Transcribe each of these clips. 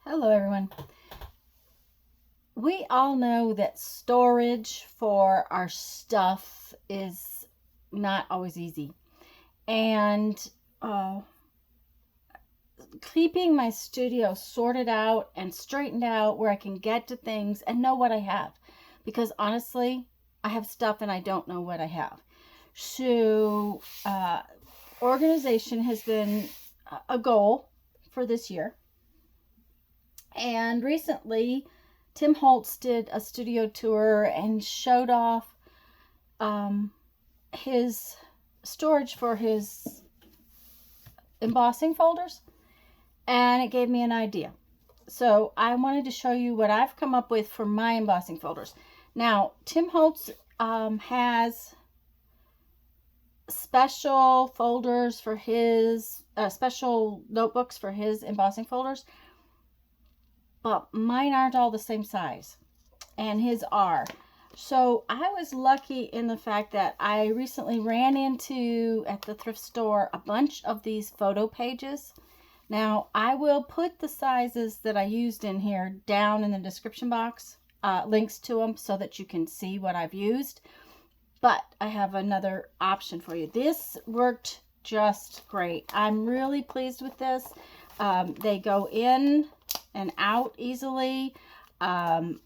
Hello everyone. We all know that storage for our stuff is not always easy. And keeping my studio sorted out and straightened out where I can get to things and know what I have. Because honestly, I have stuff and I don't know what I have. So organization has been a goal for this year. And recently, Tim Holtz did a studio tour and showed off his storage for his embossing folders, and it gave me an idea. So I wanted to show you what I've come up with for my embossing folders. Now, Tim Holtz has special folders for his special notebooks for his embossing folders, but mine aren't all the same size, and his are. So I was lucky in the fact that I recently ran into, at the thrift store, a bunch of these photo pages. Now, I will put the sizes that I used in here down in the description box, links to them so that you can see what I've used. But I have another option for you. This worked just great. I'm really pleased with this. They go in and out easily. Apparently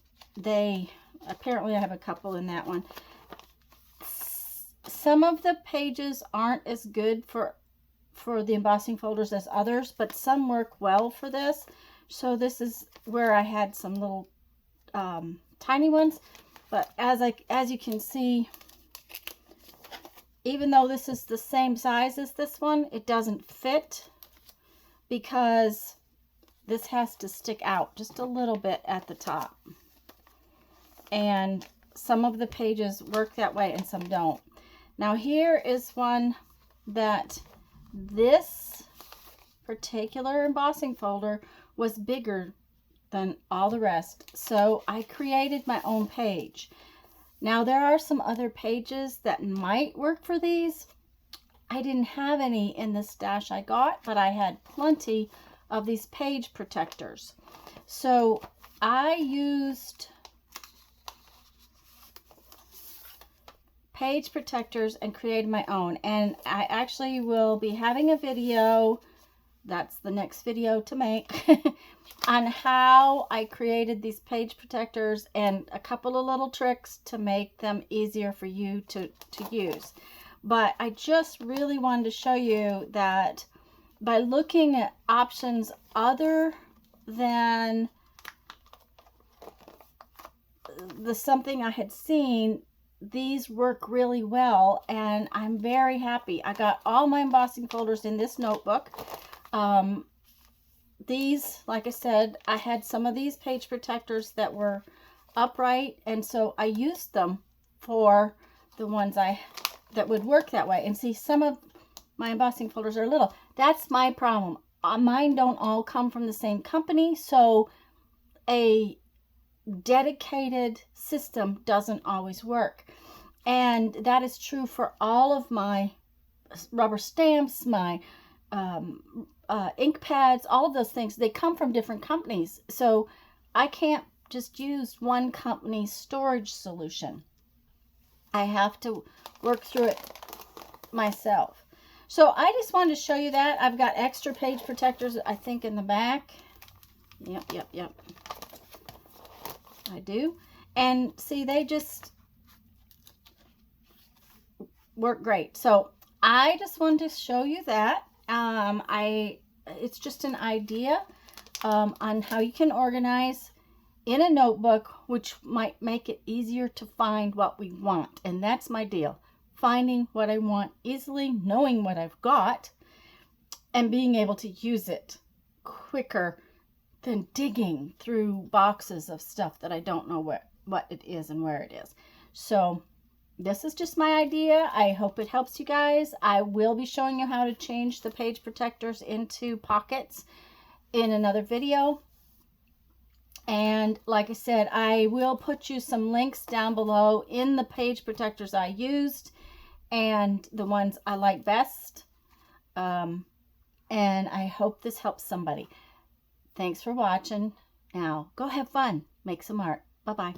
I have a couple in that one. Some of the pages aren't as good for the embossing folders as others, but some work well for this. So this is where I had some little tiny ones, but as you can see, even though this is the same size as this one, it doesn't fit because this has to stick out just a little bit at the top. And some of the pages work that way and some don't. Now here is one that this particular embossing folder was bigger than all the rest. So I created my own page. Now there are some other pages that might work for these. I didn't have any in the stash I got, but I had plenty of these page protectors. So I used page protectors and created my own, and I actually will be having a video, that's the next video to make, on how I created these page protectors and a couple of little tricks to make them easier for you to use. But I just really wanted to show you that by looking at options other than the something I had seen, these work really well, and I'm very happy. I got all my embossing folders in this notebook. These, like I said, I had some of these page protectors that were upright, and so I used them for the ones that would work that way. And see, some of my embossing folders are little. That's my problem. Mine don't all come from the same company, so a dedicated system doesn't always work. And that is true for all of my rubber stamps, my ink pads, all of those things. They come from different companies, so I can't just use one company's storage solution. I have to work through it myself. So I just wanted to show you that. I've got extra page protectors, I think, in the back. Yep. I do. And see, they just work great. So I just wanted to show you that. It's just an idea on how you can organize in a notebook, which might make it easier to find what we want. And that's my deal. Finding what I want easily, knowing what I've got, and being able to use it quicker than digging through boxes of stuff that I don't know what it is and where it is. So this is just my idea. I hope it helps you guys. I will be showing you how to change the page protectors into pockets in another video. And like I said, I will put you some links down below in the page protectors I used and the ones I like best. And I hope this helps somebody. Thanks for watching. Now, go have fun. Make some art. Bye-bye.